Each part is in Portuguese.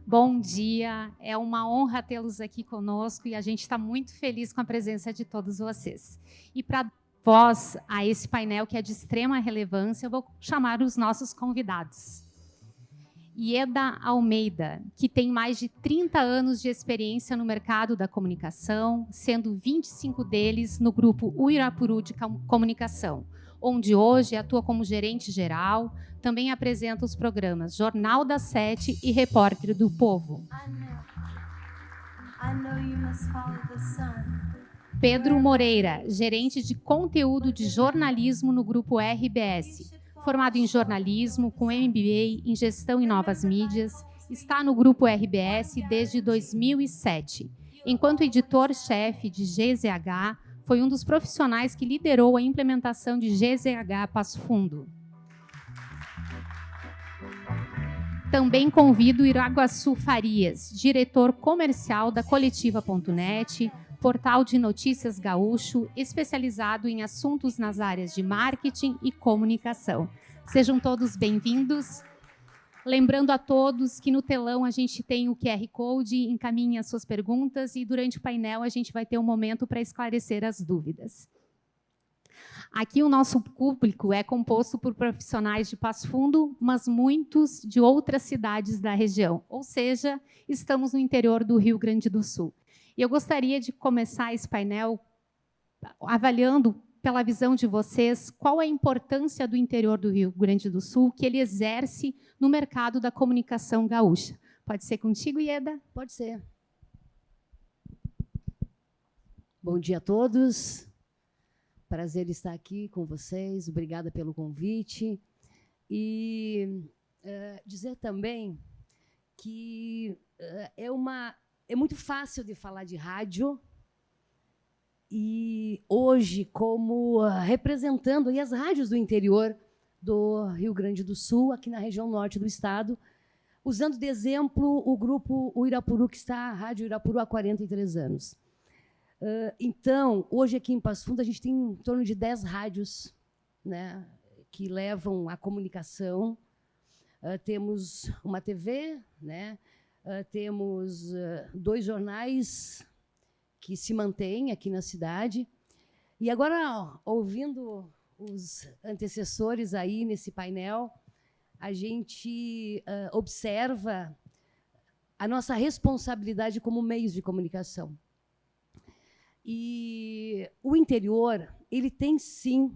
Bom dia, é uma honra tê-los aqui conosco e a gente está muito feliz com a presença de todos vocês. E para dar voz a esse painel que é de extrema relevância, eu vou chamar os nossos convidados. Ieda Almeida, que tem mais de 30 anos de experiência no mercado da comunicação, sendo 25 deles no grupo Uirapuru de Comunicação, onde hoje atua como gerente geral, também apresenta os programas Jornal das 7 e Repórter do Povo. Pedro Moreira, gerente de conteúdo de jornalismo no grupo RBS, formado em jornalismo, com MBA em gestão e novas mídias, está no grupo RBS desde 2007. Enquanto editor-chefe de GZH, foi um dos profissionais que liderou a implementação de GZH Passo Fundo. Também convido Iraguaçu Farias, diretor comercial da Coletiva.net, portal de notícias gaúcho, especializado em assuntos nas áreas de marketing e comunicação. Sejam todos bem-vindos. Lembrando a todos que no telão a gente tem o QR Code, encaminhe as suas perguntas e durante o painel a gente vai ter um momento para esclarecer as dúvidas. Aqui o nosso público é composto por profissionais de Passo Fundo, mas muitos de outras cidades da região, ou seja, estamos no interior do Rio Grande do Sul. E eu gostaria de começar esse painel avaliando, pela visão de vocês, qual a importância do interior do Rio Grande do Sul que ele exerce no mercado da comunicação gaúcha. Pode ser contigo, Ieda? Pode ser. Bom dia a todos. Prazer estar aqui com vocês. Obrigada pelo convite. E dizer também que é muito fácil de falar de rádio e hoje como representando aí as rádios do interior do Rio Grande do Sul, aqui na região norte do estado, usando de exemplo o grupo Uirapuru, que está a Rádio Uirapuru há 43 anos. Então, hoje aqui em Passo Fundo, a gente tem em torno de 10 rádios, né, que levam a comunicação. Temos uma TV, né, temos 2 jornais que se mantêm aqui na cidade. E agora, ouvindo os antecessores aí nesse painel, a gente observa a nossa responsabilidade como meios de comunicação. E o interior, ele tem, sim,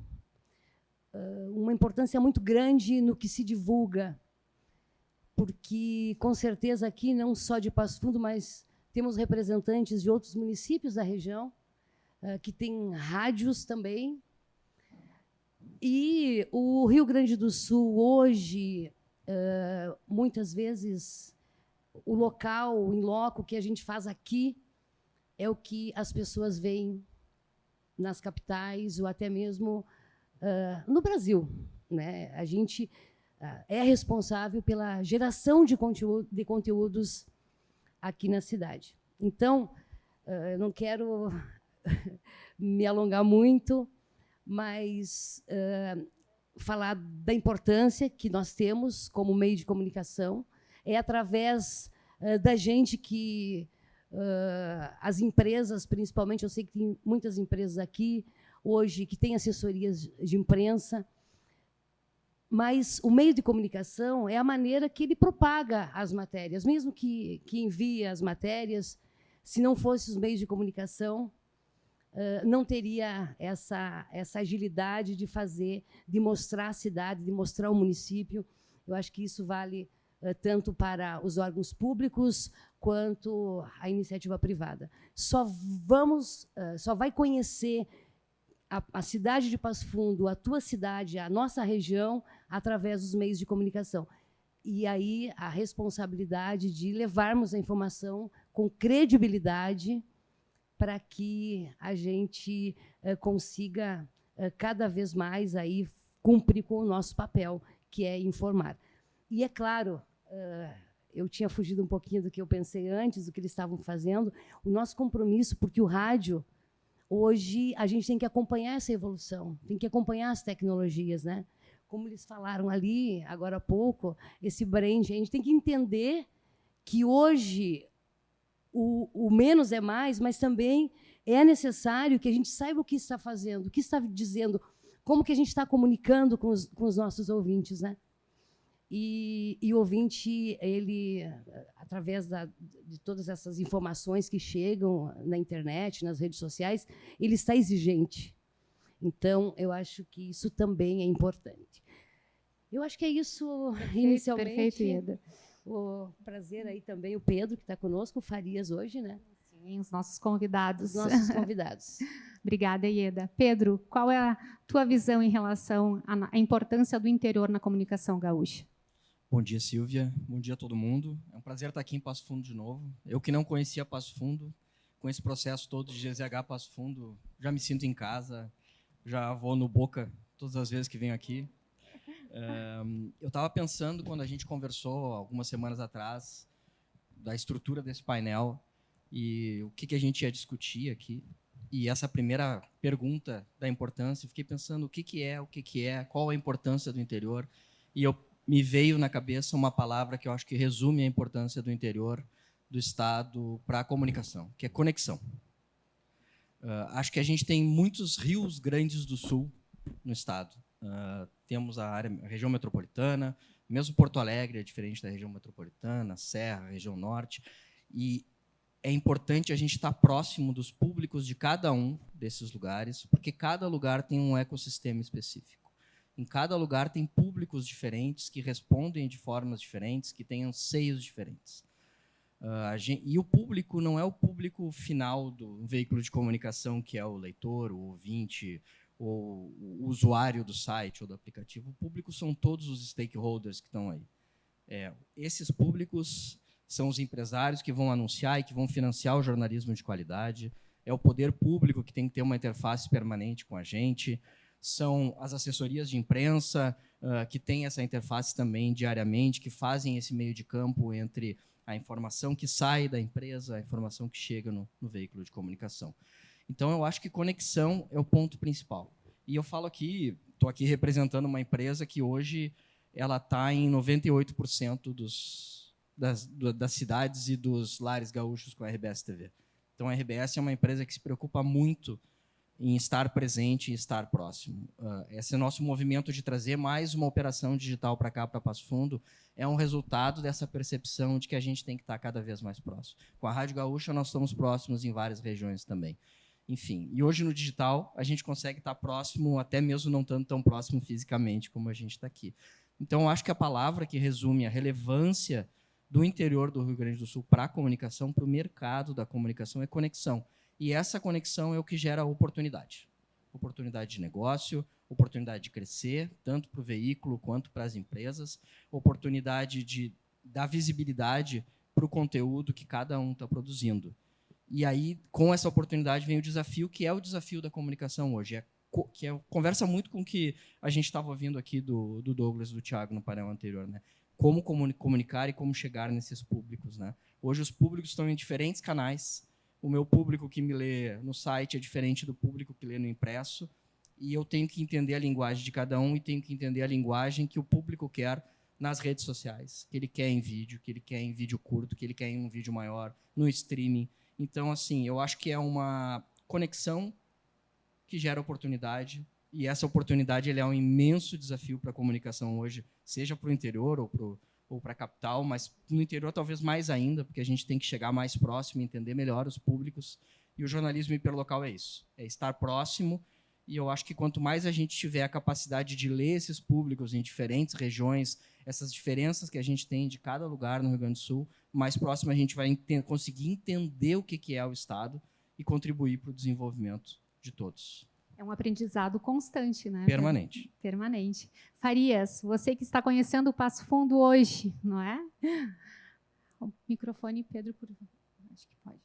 uma importância muito grande no que se divulga, porque, com certeza, aqui, não só de Passo Fundo, mas temos representantes de outros municípios da região, que têm rádios também. E o Rio Grande do Sul, hoje, muitas vezes, o local, em loco que a gente faz aqui, é o que as pessoas veem nas capitais ou até mesmo no Brasil, né? A gente é responsável pela geração de conteúdos aqui na cidade. Então, eu não quero me alongar muito, mas falar da importância que nós temos como meio de comunicação. É através da gente que as empresas, principalmente, eu sei que tem muitas empresas aqui hoje que têm assessorias de imprensa, mas o meio de comunicação é a maneira que ele propaga as matérias, mesmo que envie as matérias. Se não fosse os meios de comunicação, não teria essa agilidade de fazer, de mostrar a cidade, de mostrar o município. Eu acho que isso vale tanto para os órgãos públicos quanto a iniciativa privada. Só vai conhecer a cidade de Passo Fundo, a tua cidade, a nossa região, através dos meios de comunicação. E aí a responsabilidade de levarmos a informação com credibilidade para que a gente consiga cada vez mais aí cumprir com o nosso papel, que é informar. E é claro, eu tinha fugido um pouquinho do que eu pensei antes, do que eles estavam fazendo, o nosso compromisso, porque o rádio, hoje, a gente tem que acompanhar essa evolução, tem que acompanhar as tecnologias, né? Como eles falaram ali, agora há pouco, esse brand, a gente tem que entender que hoje o menos é mais, mas também é necessário que a gente saiba o que está fazendo, o que está dizendo, como que a gente está comunicando com os nossos ouvintes, né? E o ouvinte, ele, através de todas essas informações que chegam na internet, nas redes sociais, ele está exigente. Então, eu acho que isso também é importante. Eu acho que é isso, inicialmente. Perfeito, Ieda. O prazer aí também, o Pedro, que está conosco, o Farias hoje, né? Sim, os nossos convidados. Os nossos convidados. Obrigada, Ieda. Pedro, qual é a tua visão em relação à importância do interior na comunicação gaúcha? Bom dia, Silvia. Bom dia a todo mundo. É um prazer estar aqui em Passo Fundo de novo. Eu que não conhecia Passo Fundo, com esse processo todo de GZH Passo Fundo, já me sinto em casa, já vou no Boca todas as vezes que venho aqui. Eu estava pensando, quando a gente conversou algumas semanas atrás, da estrutura desse painel e o que a gente ia discutir aqui. E essa primeira pergunta da importância, eu fiquei pensando o que é, qual a importância do interior. E me veio na cabeça uma palavra que eu acho que resume a importância do interior do Estado para a comunicação, que é conexão. Acho que a gente tem muitos rios grandes do Sul no Estado. Temos a região metropolitana, mesmo Porto Alegre é diferente da região metropolitana, Serra, região norte, e é importante a gente estar próximo dos públicos de cada um desses lugares, porque cada lugar tem um ecossistema específico. Em cada lugar tem públicos diferentes, que respondem de formas diferentes, que têm anseios diferentes. E o público não é o público final do veículo de comunicação, que é o leitor, o ouvinte, ou o usuário do site ou do aplicativo. O público são todos os stakeholders que estão aí. Esses públicos são os empresários que vão anunciar e que vão financiar o jornalismo de qualidade. É o poder público que tem que ter uma interface permanente com a gente. São as assessorias de imprensa que têm essa interface também diariamente, que fazem esse meio de campo entre a informação que sai da empresa, a informação que chega no veículo de comunicação. Então, eu acho que conexão é o ponto principal. E eu falo aqui, estou aqui representando uma empresa que hoje ela está em 98% das cidades e dos lares gaúchos com a RBS TV. Então, a RBS é uma empresa que se preocupa muito em estar presente e estar próximo. Esse nosso movimento de trazer mais uma operação digital para cá, para Passo Fundo, é um resultado dessa percepção de que a gente tem que estar cada vez mais próximo. Com a Rádio Gaúcha, nós estamos próximos em várias regiões também. Enfim, e hoje no digital, a gente consegue estar próximo, até mesmo não estando tão próximo fisicamente como a gente está aqui. Então, eu acho que a palavra que resume a relevância do interior do Rio Grande do Sul para a comunicação, para o mercado da comunicação, é conexão. E essa conexão é o que gera oportunidade. Oportunidade de negócio, oportunidade de crescer, tanto para o veículo quanto para as empresas, oportunidade de dar visibilidade para o conteúdo que cada um está produzindo. E aí, com essa oportunidade, vem o desafio, que é o desafio da comunicação hoje, conversa muito com o que a gente estava ouvindo aqui do Douglas e do Thiago no painel anterior, né? Como comunicar e como chegar nesses públicos, né? Hoje os públicos estão em diferentes canais. O meu público que me lê no site é diferente do público que lê no impresso, e eu tenho que entender a linguagem de cada um e tenho que entender a linguagem que o público quer nas redes sociais, que ele quer em vídeo, que ele quer em vídeo curto, que ele quer em um vídeo maior, no streaming. Então, assim, eu acho que é uma conexão que gera oportunidade, e essa oportunidade é um imenso desafio para a comunicação hoje, seja para o interior ou para a capital, mas no interior talvez mais ainda, porque a gente tem que chegar mais próximo e entender melhor os públicos, e o jornalismo hiperlocal é isso, é estar próximo, e eu acho que quanto mais a gente tiver a capacidade de ler esses públicos em diferentes regiões, essas diferenças que a gente tem de cada lugar no Rio Grande do Sul, mais próximo a gente vai conseguir entender o que é o Estado e contribuir para o desenvolvimento de todos. É um aprendizado constante, né? Permanente. Permanente. Farias, você que está conhecendo o Passo Fundo hoje, não é? O microfone, Pedro, por favor. Acho que pode.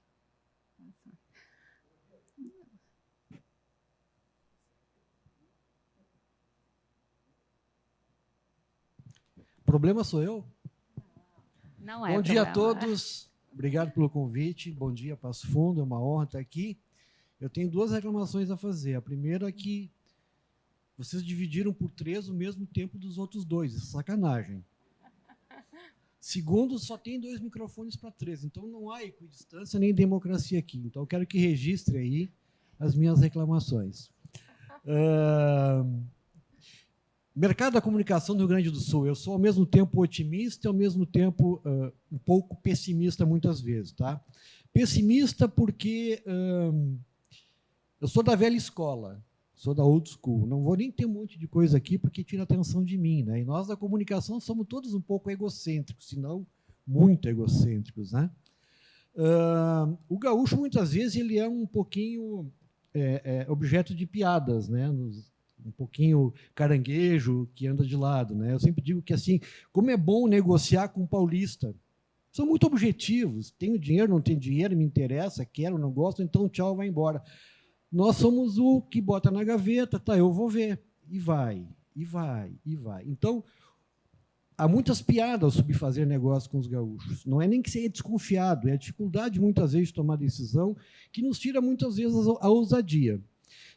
O problema sou eu? Não é Bom dia problema. a todos. Obrigado pelo convite. Bom dia, Passo Fundo. É uma honra estar aqui. Eu tenho duas reclamações a fazer. A primeira é que vocês dividiram por 3 o mesmo tempo dos outros 2. Isso é sacanagem. Segundo, só tem 2 microfones para 3, então não há equidistância nem democracia aqui. Então, eu quero que registre aí as minhas reclamações. Mercado da comunicação do Rio Grande do Sul. Eu sou, ao mesmo tempo, otimista e, ao mesmo tempo, um pouco pessimista, muitas vezes. Tá? Pessimista porque eu sou da velha escola, sou da old school. Não vou nem ter um monte de coisa aqui, porque tira atenção de mim. Né? E nós, da comunicação, somos todos um pouco egocêntricos, se não muito egocêntricos. Né? O gaúcho, muitas vezes, ele é um pouquinho objeto de piadas, né? Um pouquinho caranguejo que anda de lado. Né? Eu sempre digo que, assim, como é bom negociar com um paulista. São muito objetivos. Tenho dinheiro, não tenho dinheiro, me interessa, quero, não gosto, então tchau, vai embora. Nós somos o que bota na gaveta, tá, eu vou ver. E vai, e vai, e vai. Então, há muitas piadas sobre fazer negócio com os gaúchos. Não é nem que seja desconfiado, é a dificuldade, muitas vezes, de tomar decisão, que nos tira, muitas vezes, a ousadia.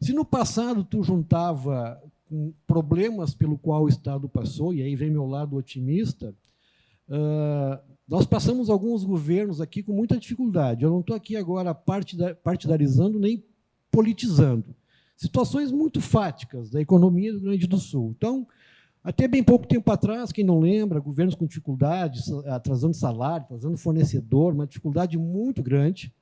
Se no passado tu juntava com problemas pelo qual o Estado passou, e aí vem meu lado otimista, nós passamos alguns governos aqui com muita dificuldade. Eu não estou aqui agora partidarizando nem politizando. Situações muito fáticas da economia do Rio Grande do Sul. Então, até bem pouco tempo atrás, quem não lembra, governos com dificuldades, atrasando salário, atrasando fornecedor, uma dificuldade muito grande.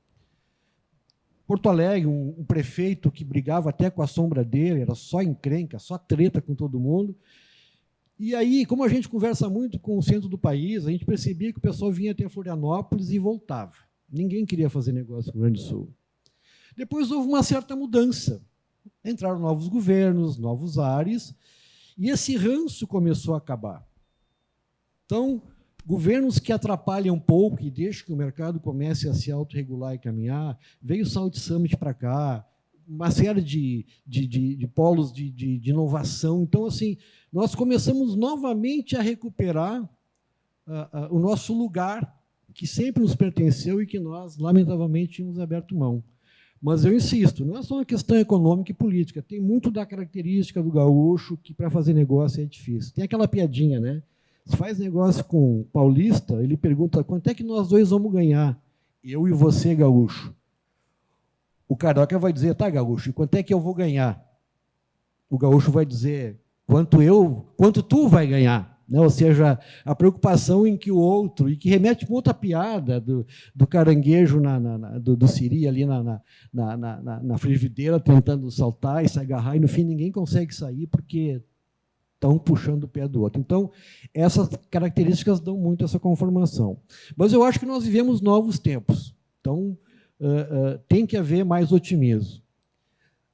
Porto Alegre, um prefeito que brigava até com a sombra dele, era só encrenca, só treta com todo mundo. E aí, como a gente conversa muito com o centro do país, a gente percebia que o pessoal vinha até Florianópolis e voltava. Ninguém queria fazer negócio no Rio Grande do Sul. Depois houve uma certa mudança. Entraram novos governos, novos ares, e esse ranço começou a acabar. Então, governos que atrapalham um pouco e deixam que o mercado comece a se autorregular e caminhar, veio o Saúde Summit para cá, uma série de polos de inovação. Então, assim, nós começamos novamente a recuperar o nosso lugar, que sempre nos pertenceu e que nós, lamentavelmente, tínhamos aberto mão. Mas eu insisto, não é só uma questão econômica e política, tem muito da característica do gaúcho que, para fazer negócio, é difícil. Tem aquela piadinha, né? Se faz negócio com o paulista, ele pergunta quanto é que nós dois vamos ganhar, eu e você, gaúcho. O carioca vai dizer, tá, gaúcho, e quanto é que eu vou ganhar? O gaúcho vai dizer, quanto tu vai ganhar? Né? Ou seja, a preocupação em que o outro, e que remete para outra piada do caranguejo do siri ali na frigideira, tentando saltar e se agarrar, e no fim ninguém consegue sair porque estão puxando o pé do outro. Então, essas características dão muito essa conformação. Mas eu acho que nós vivemos novos tempos. Então, tem que haver mais otimismo.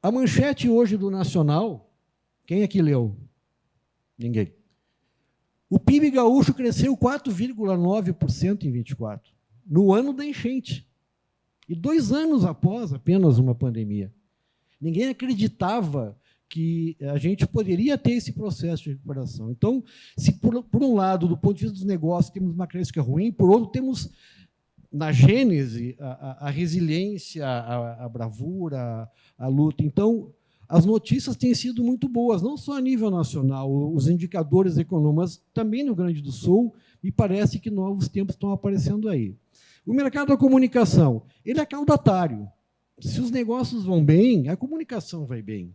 A manchete hoje do Nacional, quem aqui leu? Ninguém. O PIB gaúcho cresceu 4,9% em 24, no ano da enchente. E 2 anos após apenas uma pandemia. Ninguém acreditava que a gente poderia ter esse processo de recuperação. Então, se por um lado, do ponto de vista dos negócios, temos uma crescimento ruim, por outro, temos na gênese a resiliência, a bravura, a luta. Então, as notícias têm sido muito boas, não só a nível nacional, os indicadores econômicos, mas também no Rio Grande do Sul, e parece que novos tempos estão aparecendo aí. O mercado da comunicação, ele é caudatário. Se os negócios vão bem, a comunicação vai bem.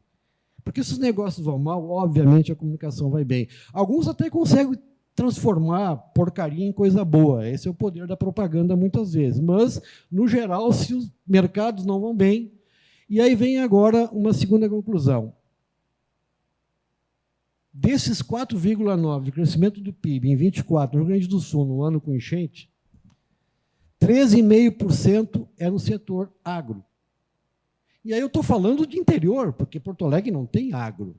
Porque se os negócios vão mal, obviamente a comunicação vai bem. Alguns até conseguem transformar porcaria em coisa boa. Esse é o poder da propaganda, muitas vezes. Mas, no geral, se os mercados não vão bem. E aí vem agora uma segunda conclusão. Desses 4,9% de crescimento do PIB em 24, no Rio Grande do Sul, no ano com enchente, 13,5% é no setor agro. E aí eu estou falando de interior, porque Porto Alegre não tem agro.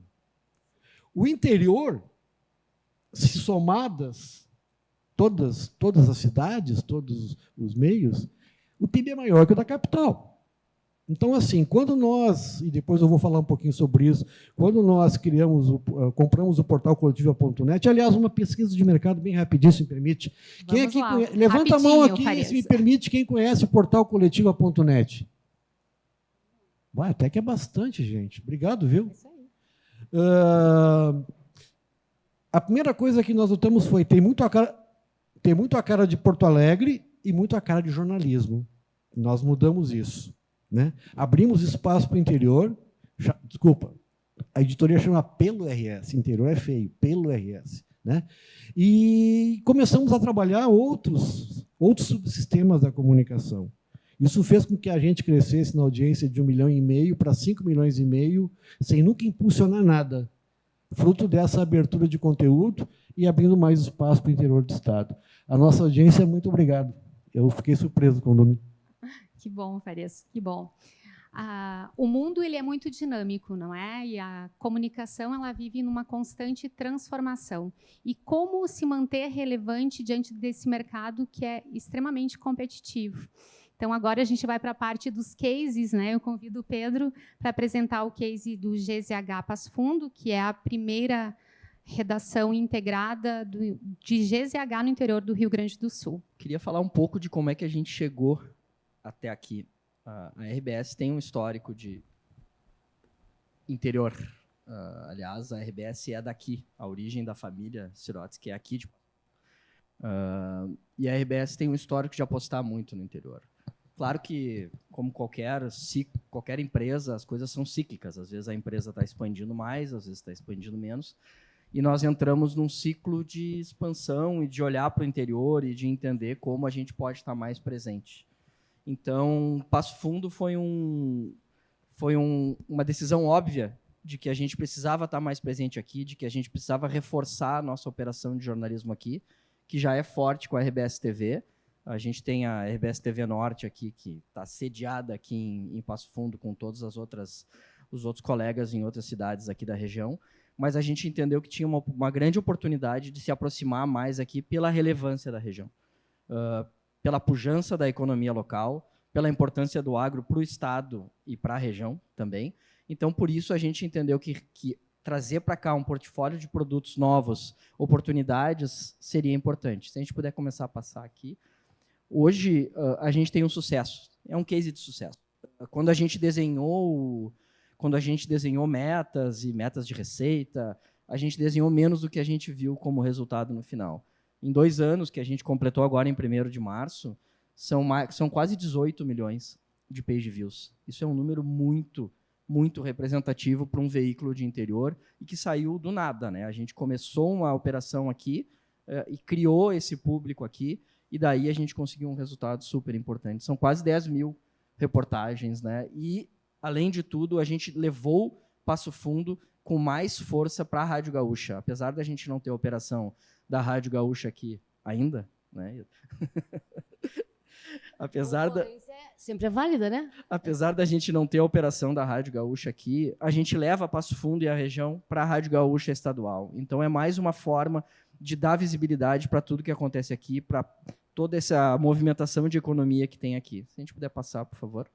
O interior, se somadas todas as cidades, todos os meios, o PIB é maior que o da capital. Então, assim, quando nós, e depois eu vou falar um pouquinho sobre isso, quando nós compramos o portal coletiva.net, aliás, uma pesquisa de mercado bem rapidinho, se me permite. Quem aqui levanta a mão aqui, se me permite, quem conhece o portal coletiva.net. Até que é bastante, gente. Obrigado, viu? Isso aí. A primeira coisa que nós notamos foi, tem muito a cara... tem muito a cara de Porto Alegre e muito a cara de jornalismo. Nós mudamos isso, né? Abrimos espaço para o interior. Desculpa, a editoria chama Pelo RS. Interior é feio, Pelo RS, né? E começamos a trabalhar outros subsistemas da comunicação. Isso fez com que a gente crescesse na audiência de 1,5 milhão para 5,5 milhões, sem nunca impulsionar nada, fruto dessa abertura de conteúdo e abrindo mais espaço para o interior do Estado. A nossa audiência, muito obrigado. Eu fiquei surpreso com o número. Que bom, Farias, que bom. O mundo ele é muito dinâmico, não é? E a comunicação ela vive numa constante transformação. E como se manter relevante diante desse mercado que é extremamente competitivo? Então, agora a gente vai para a parte dos cases, né? Eu convido o Pedro para apresentar o case do GZH Passo Fundo, que é a primeira redação integrada de GZH no interior do Rio Grande do Sul. Queria falar um pouco de como é que a gente chegou até aqui. A RBS tem um histórico de interior. Aliás, a RBS é daqui, a origem da família Sirotsky é aqui. E a RBS tem um histórico de apostar muito no interior. Claro que, como qualquer empresa, as coisas são cíclicas. Às vezes a empresa está expandindo mais, às vezes está expandindo menos. E nós entramos num ciclo de expansão e de olhar para o interior e de entender como a gente pode estar mais presente. Então, Passo Fundo foi uma decisão óbvia de que a gente precisava estar mais presente aqui, de que a gente precisava reforçar a nossa operação de jornalismo aqui, que já é forte com a RBS TV. A gente tem a RBS TV Norte aqui, que está sediada aqui em Passo Fundo, com todos os outros colegas em outras cidades aqui da região, mas a gente entendeu que tinha uma grande oportunidade de se aproximar mais aqui pela relevância da região, pela pujança da economia local, pela importância do agro para o Estado e para a região também. Então, por isso, a gente entendeu que trazer para cá um portfólio de produtos novos, oportunidades, seria importante. Se a gente puder começar a passar aqui. Hoje, a gente tem um sucesso. É um case de sucesso. Quando a gente desenhou metas e metas de receita, a gente desenhou menos do que a gente viu como resultado no final. Em 2 anos, que a gente completou agora em 1º de março, são quase 18 milhões de page views. Isso é um número muito, muito representativo para um veículo de interior e que saiu do nada, né? A gente começou uma operação aqui e criou esse público aqui, e daí a gente conseguiu um resultado super importante. São quase 10 mil reportagens, né? E, além de tudo, a gente levou Passo Fundo com mais força para a Rádio Gaúcha. Apesar da gente não ter a operação da Rádio Gaúcha aqui ainda, né? Sempre é válida, né? Apesar da gente não ter a operação da Rádio Gaúcha aqui, a gente leva Passo Fundo e a região para a Rádio Gaúcha estadual. Então, é mais uma forma de dar visibilidade para tudo que acontece aqui, para toda essa movimentação de economia que tem aqui. Se a gente puder passar, por favor.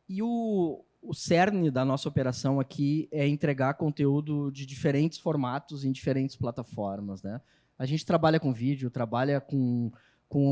E o cerne da nossa operação aqui é entregar conteúdo de diferentes formatos em diferentes plataformas, né? A gente trabalha com vídeo, trabalha com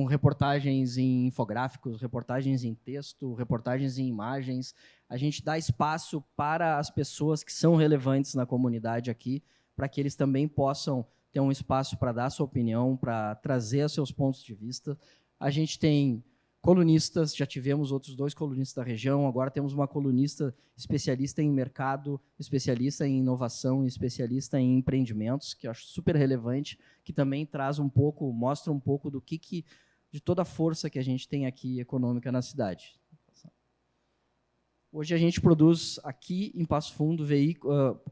reportagens em infográficos, reportagens em texto, reportagens em imagens. A gente dá espaço para as pessoas que são relevantes na comunidade aqui, para que eles também possam ter um espaço para dar sua opinião, para trazer os seus pontos de vista. A gente tem colunistas, já tivemos outros 2 colunistas da região, agora temos uma colunista especialista em mercado, especialista em inovação, especialista em empreendimentos, que eu acho super relevante, que também mostra um pouco de toda a força que a gente tem aqui econômica na cidade. Hoje a gente produz aqui em Passo Fundo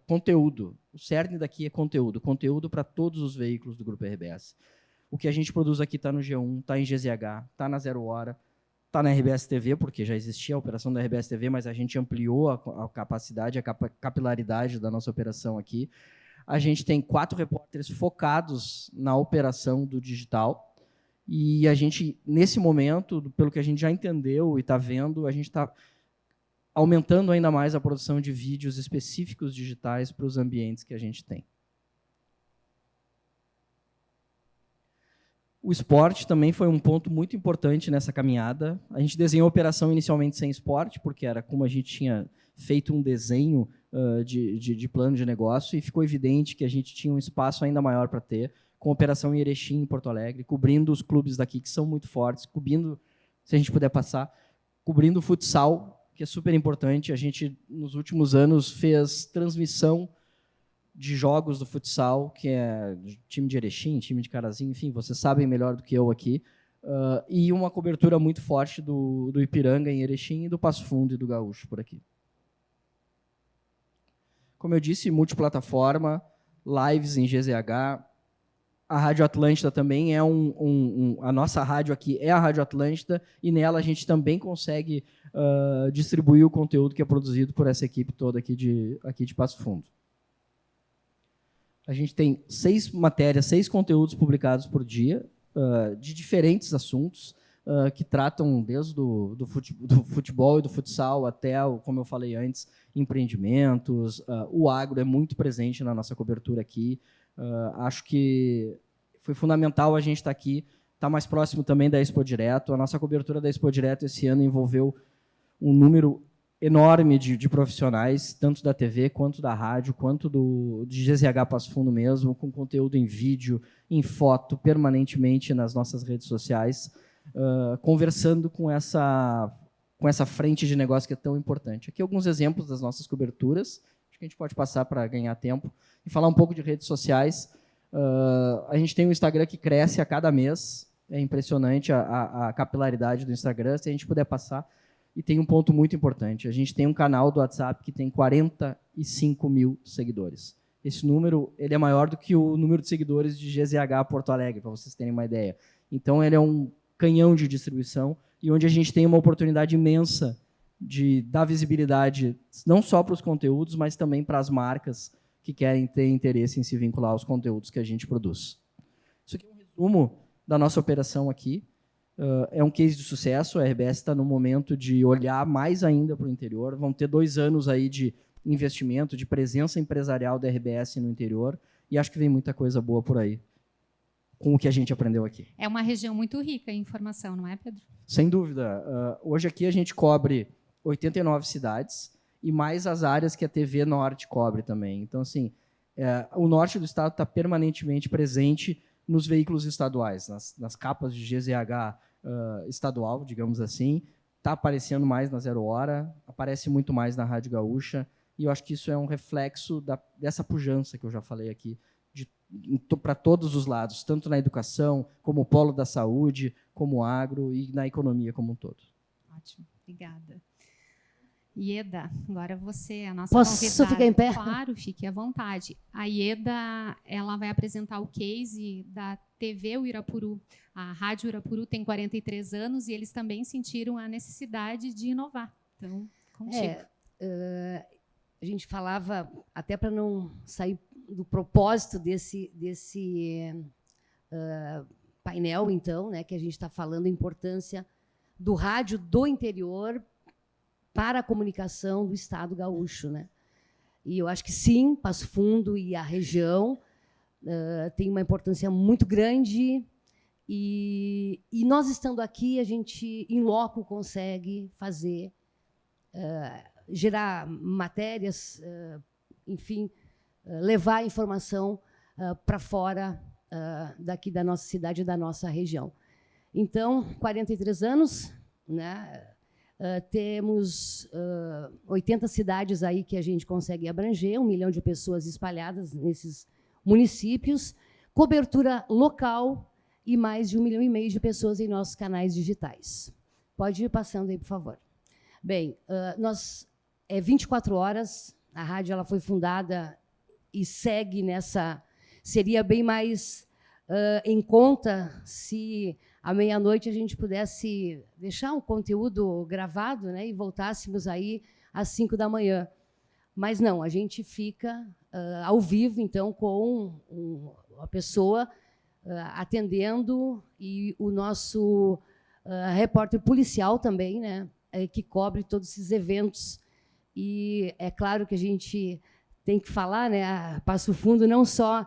conteúdo. O cerne daqui é conteúdo para todos os veículos do Grupo RBS. O que a gente produz aqui está no G1, está em GZH, está na 0 Hora, está na RBS TV, porque já existia a operação da RBS TV, mas a gente ampliou a capacidade, a capilaridade da nossa operação aqui. A gente tem 4 repórteres focados na operação do digital. E a gente, nesse momento, pelo que a gente já entendeu e está vendo, a gente está aumentando ainda mais a produção de vídeos específicos digitais para os ambientes que a gente tem. O esporte também foi um ponto muito importante nessa caminhada. A gente desenhou a operação inicialmente sem esporte, porque era como a gente tinha feito um desenho de plano de negócio, e ficou evidente que a gente tinha um espaço ainda maior para ter, com operação em Erechim, em Porto Alegre, cobrindo os clubes daqui que são muito fortes, cobrindo, se a gente puder passar, cobrindo o futsal, que é super importante. A gente, nos últimos anos, fez transmissão de jogos do futsal, que é time de Erechim, time de Carazinho, enfim, vocês sabem melhor do que eu aqui, e uma cobertura muito forte do Ipiranga em Erechim e do Passo Fundo e do Gaúcho por aqui. Como eu disse, multiplataforma, lives em GZH. A Rádio Atlântida também é a nossa rádio aqui é a Rádio Atlântida, e nela a gente também consegue distribuir o conteúdo que é produzido por essa equipe toda aqui de Passo Fundo. A gente tem 6 matérias, 6 conteúdos publicados por dia, de diferentes assuntos, que tratam desde do futebol e do futsal até, como eu falei antes, empreendimentos. O agro é muito presente na nossa cobertura aqui. Acho que foi fundamental a gente estar aqui, estar mais próximo também da Expo Direto. A nossa cobertura da Expo Direto esse ano envolveu um número enorme de profissionais, tanto da TV, quanto da rádio, quanto de GZH Passo Fundo mesmo, com conteúdo em vídeo, em foto, permanentemente nas nossas redes sociais, conversando com essa frente de negócio que é tão importante. Aqui alguns exemplos das nossas coberturas, acho que a gente pode passar para ganhar tempo, e falar um pouco de redes sociais. A gente tem um Instagram que cresce a cada mês, é impressionante a capilaridade do Instagram, se a gente puder passar. E tem um ponto muito importante, a gente tem um canal do WhatsApp que tem 45 mil seguidores. Esse número ele é maior do que o número de seguidores de GZH Porto Alegre, para vocês terem uma ideia. Então, ele é um canhão de distribuição, e onde a gente tem uma oportunidade imensa de dar visibilidade não só para os conteúdos, mas também para as marcas que querem ter interesse em se vincular aos conteúdos que a gente produz. Isso aqui é um resumo da nossa operação aqui. É um case de sucesso, a RBS está no momento de olhar mais ainda para o interior. Vão ter 2 anos aí de investimento, de presença empresarial da RBS no interior, e acho que vem muita coisa boa por aí, com o que a gente aprendeu aqui. É uma região muito rica em informação, não é, Pedro? Sem dúvida. Hoje aqui a gente cobre 89 cidades, e mais as áreas que a TV Norte cobre também. Então, assim, o norte do estado está permanentemente presente nos veículos estaduais, nas capas de GZH estadual, digamos assim. Está aparecendo mais na Zero Hora, aparece muito mais na Rádio Gaúcha, e eu acho que isso é um reflexo dessa pujança que eu já falei aqui, para todos os lados, tanto na educação, como o polo da saúde, como o agro e na economia como um todo. Ótimo, obrigada. Ieda, agora você, a nossa Posso convidada. ficar em pé? Claro, fique à vontade. A Ieda, ela vai apresentar o case da TV Uirapuru. A Rádio Uirapuru tem 43 anos e eles também sentiram a necessidade de inovar. Então, contigo. A gente falava, até para não sair do propósito desse painel, então, né, que a gente está falando a importância do rádio do interior para a comunicação do Estado gaúcho, né? E eu acho que sim, Passo Fundo e a região tem uma importância muito grande, e nós estando aqui, a gente, em loco, consegue fazer, gerar matérias, enfim, levar a informação para fora daqui da nossa cidade e da nossa região. Então, 43 anos, né? Temos 80 cidades aí que a gente consegue abranger, 1 milhão de pessoas espalhadas nesses municípios, cobertura local e mais de 1,5 milhão de pessoas em nossos canais digitais. Pode ir passando aí, por favor. Bem, nós 24 horas, a rádio ela foi fundada e segue nessa... Seria bem mais em conta se à meia-noite a gente pudesse deixar um conteúdo gravado, né, e voltássemos aí às 5 da manhã. Mas não, a gente fica ao vivo, então, com a pessoa atendendo, e o nosso repórter policial também, né, que cobre todos esses eventos. E é claro que a gente tem que falar, né, a Passo Fundo não só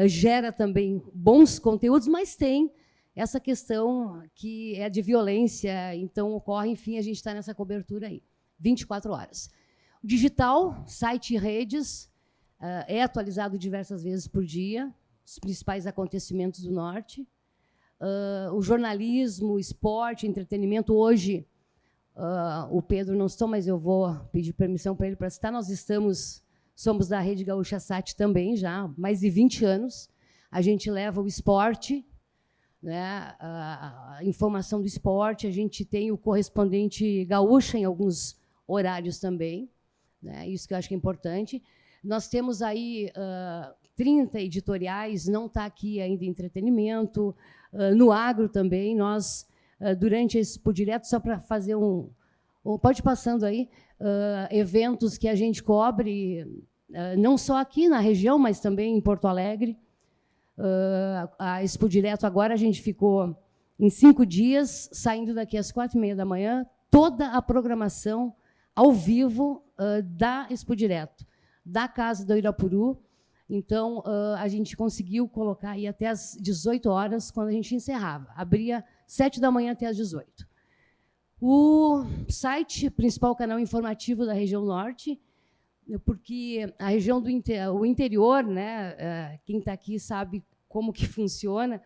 gera também bons conteúdos, mas tem essa questão que é de violência, então ocorre, enfim, a gente está nessa cobertura aí, 24 horas. Digital, site e redes, é atualizado diversas vezes por dia, os principais acontecimentos do Norte. O jornalismo, esporte, entretenimento. Hoje, o Pedro não está, mas eu vou pedir permissão para ele para citar. Nós somos da Rede Gaúcha Sat também, já há mais de 20 anos. A gente leva o esporte, né, a informação do esporte, a gente tem o correspondente gaúcha em alguns horários também, né, isso que eu acho que é importante. Nós temos aí 30 editoriais, não está aqui ainda entretenimento, no agro também, nós, durante esse Expo Direto, só para fazer pode ir passando aí, eventos que a gente cobre, não só aqui na região, mas também em Porto Alegre. A Expo Direto agora a gente ficou em 5 dias, saindo daqui às 4h30 da manhã, toda a programação ao vivo da Expo Direto, da Casa do Irapuru. Então, a gente conseguiu colocar aí até às 18 horas, quando a gente encerrava. Abria 7 da manhã até às 18. O site, principal canal informativo da região norte, porque a região do o interior, né, quem está aqui sabe como que funciona,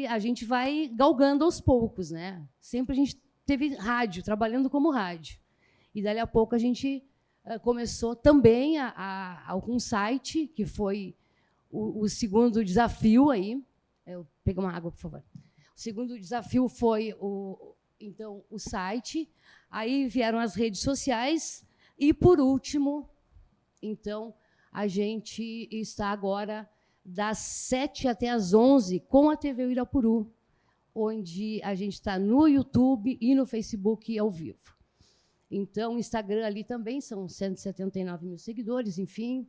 a gente vai galgando aos poucos, né? Sempre a gente teve rádio, trabalhando como rádio. E, dali a pouco, a gente começou também com um site, que foi o segundo desafio. Aí. Pega uma água, por favor. O segundo desafio foi então, o site, aí vieram as redes sociais, e, por último, então, a gente está agora das 7 até as 11 com a TV Irapuru, onde a gente está no YouTube e no Facebook ao vivo. Então, o Instagram ali também são 179 mil seguidores, enfim.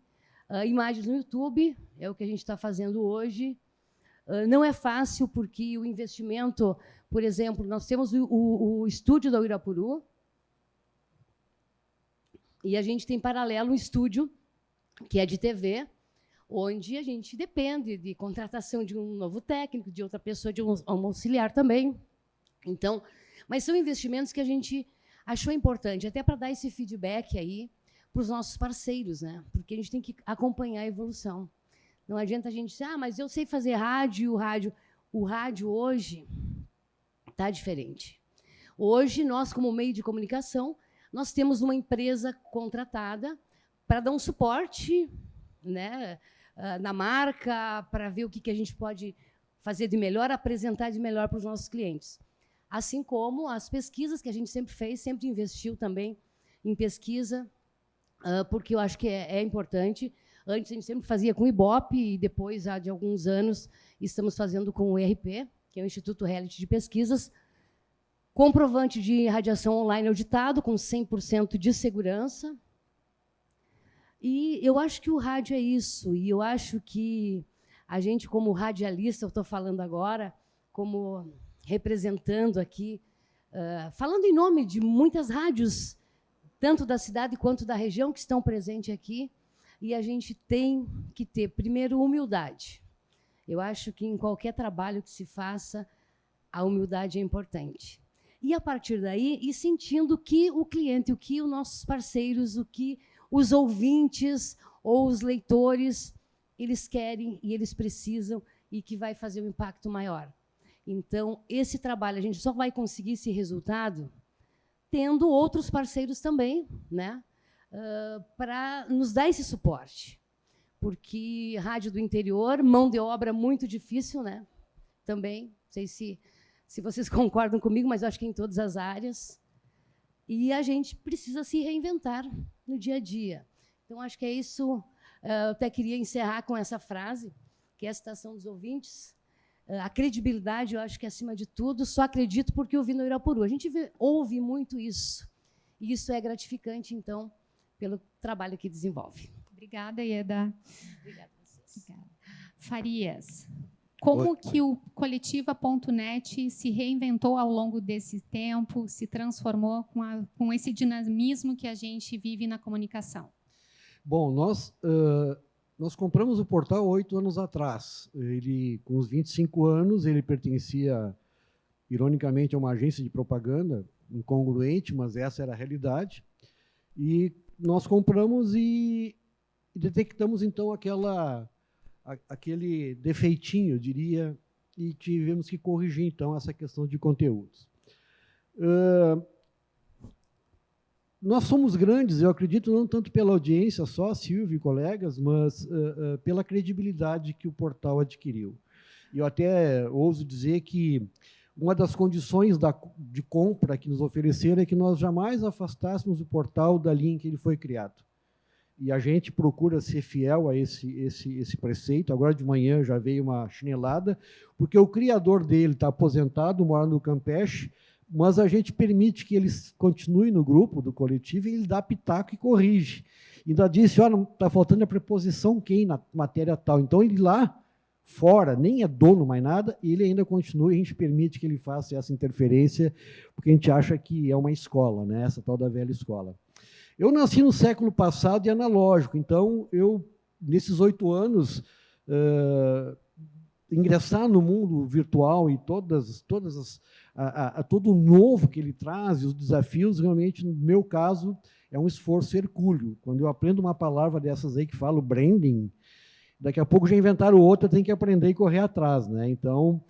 Imagens no YouTube, é o que a gente está fazendo hoje. Não é fácil, porque o investimento, por exemplo, nós temos o estúdio da Irapuru, e a gente tem, paralelo, um estúdio que é de TV, onde a gente depende de contratação de um novo técnico, de outra pessoa, de um auxiliar também. Então, mas são investimentos que a gente achou importante, até para dar esse feedback aí para os nossos parceiros, né? Porque a gente tem que acompanhar a evolução. Não adianta a gente dizer, mas eu sei fazer rádio, o rádio hoje está diferente. Hoje, nós, como meio de comunicação, nós temos uma empresa contratada para dar um suporte, né, na marca, para ver o que a gente pode fazer de melhor, apresentar de melhor para os nossos clientes. Assim como as pesquisas que a gente sempre fez, sempre investiu também em pesquisa, porque eu acho que é importante. Antes, a gente sempre fazia com o IBOP, e depois, há de alguns anos, estamos fazendo com o IRP, que é o Instituto Reality de Pesquisas, comprovante de radiação online auditado, com 100% de segurança. E eu acho que o rádio é isso, e eu acho que a gente, como radialista, eu estou falando agora, como representando aqui, falando em nome de muitas rádios, tanto da cidade quanto da região, que estão presentes aqui, e a gente tem que ter, primeiro, humildade. Eu acho que, em qualquer trabalho que se faça, a humildade é importante. E, a partir daí, ir sentindo que o cliente, o que os nossos parceiros, o que os ouvintes ou os leitores, eles querem e eles precisam, e que vai fazer um impacto maior. Então, esse trabalho, a gente só vai conseguir esse resultado tendo outros parceiros também, né, para nos dar esse suporte. Porque rádio do interior, mão de obra muito difícil, né? Também, não sei se vocês concordam comigo, mas eu acho que em todas as áreas. E a gente precisa se reinventar no dia a dia. Então, acho que é isso. Eu até queria encerrar com essa frase, que é a citação dos ouvintes. A credibilidade, eu acho que, acima de tudo, só acredito porque eu vi no Irapuru. A gente ouve muito isso. E isso é gratificante, então, pelo trabalho que desenvolve. Obrigada, Ieda. Obrigada a vocês. Obrigada. Farias, como que o Coletiva.net se reinventou ao longo desse tempo, se transformou com esse dinamismo que a gente vive na comunicação? Bom, nós compramos o portal 8 anos atrás. Ele, com os 25 anos, ele pertencia, ironicamente, a uma agência de propaganda, incongruente, mas essa era a realidade. E nós compramos e detectamos, então, aquele defeitinho, eu diria, e tivemos que corrigir, então, essa questão de conteúdos. Nós somos grandes, eu acredito, não tanto pela audiência só, Silvio e colegas, mas pela credibilidade que o portal adquiriu. E eu até ouso dizer que uma das condições de compra que nos ofereceram é que nós jamais afastássemos o portal da linha em que ele foi criado. E a gente procura ser fiel a esse preceito. Agora de manhã já veio uma chinelada, porque o criador dele está aposentado, mora no Campeche, mas a gente permite que ele continue no grupo do coletivo e ele dá pitaco e corrige. Ainda disse, não está faltando a preposição quem na matéria tal. Então, ele lá fora, nem é dono mais nada, e ele ainda continua, e a gente permite que ele faça essa interferência, porque a gente acha que é uma escola, né? Essa tal da velha escola. Eu nasci no século passado e analógico, então, nesses 8 anos, ingressar no mundo virtual e todo o novo que ele traz, e os desafios, realmente, no meu caso, é um esforço hercúleo. Quando eu aprendo uma palavra dessas aí que fala branding, daqui a pouco já inventaram outra, tem que aprender e correr atrás, né? Então,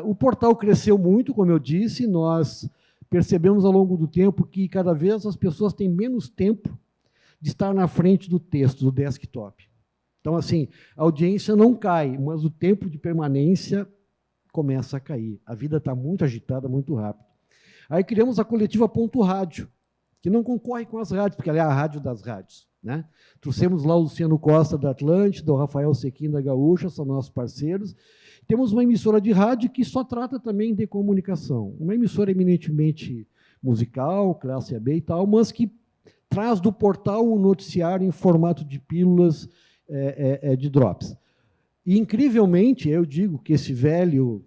o portal cresceu muito, como eu disse, nós percebemos ao longo do tempo que cada vez as pessoas têm menos tempo de estar na frente do texto, do desktop. Então, assim, a audiência não cai, mas o tempo de permanência começa a cair. A vida está muito agitada, muito rápido. Aí criamos a coletiva Ponto Rádio, que não concorre com as rádios, porque ela é a rádio das rádios, né? Trouxemos lá o Luciano Costa da Atlântida, o Rafael Sequim da Gaúcha, são nossos parceiros. Temos uma emissora de rádio que só trata também de comunicação. Uma emissora eminentemente musical, classe AB e tal, mas que traz do portal um noticiário em formato de pílulas de drops. E, incrivelmente, eu digo que esse velho